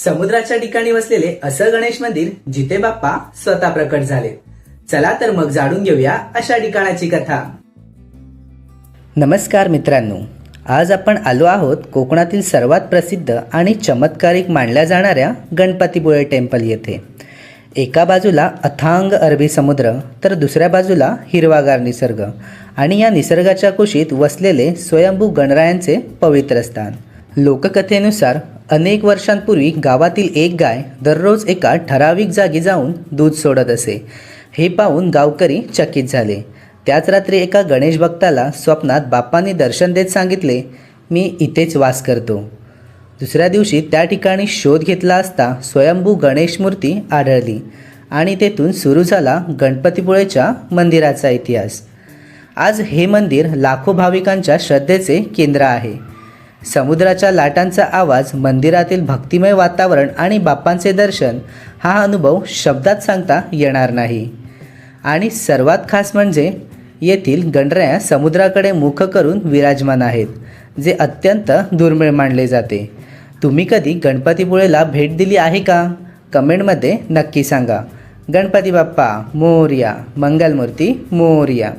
समुद्राच्या ठिकाणी वसलेले असं गणेश मंदिर जिथे बाप्पा स्वतः प्रकट झाले. चला तर मग जाणून घेऊया अशा ठिकाणाची कथा. नमस्कार मित्रांनो, आज आपण आलो आहोत कोकणातील सर्वात प्रसिद्ध आणि चमत्कारिक मानल्या जाणाऱ्या गणपतीपुळे टेम्पल येथे. एका बाजूला अथांग अरबी समुद्र तर दुसऱ्या बाजूला हिरवागार निसर्ग आणि या निसर्गाच्या कुशीत वसलेले स्वयंभू गणरायांचे पवित्र स्थान. लोककथेनुसार अनेक वर्षांपूर्वी गावातील एक गाय दररोज एका ठराविक जागी जाऊन दूध सोडत असे. हे पाहून गावकरी चकित झाले. त्याच रात्री एका गणेश भक्ताला स्वप्नात बाप्पांनी दर्शन देत सांगितले, मी इथेच वास करतो. दुसऱ्या दिवशी त्या ठिकाणी शोध घेतला असता स्वयंभू गणेश मूर्ती आढळली आणि तेथून सुरू झाला गणपतीपुळेच्या मंदिराचा इतिहास. आज हे मंदिर लाखो भाविकांच्या श्रद्धेचे केंद्र आहे. समुद्राच्या लाटांचा आवाज, मंदिरातील भक्तिमय वातावरण आणि बाप्पांचे दर्शन हा अनुभव शब्दात सांगता येणार नाही. आणि सर्वात खास म्हणजे येथील गणराया समुद्राकडे मुख करून विराजमान आहेत, जे अत्यंत दुर्मिळ मानले जाते. तुम्ही कधी गणपतीपुळेला भेट दिली आहे का? कमेंटमध्ये नक्की सांगा. गणपती बाप्पा मोरया, मंगलमूर्ती मोरया.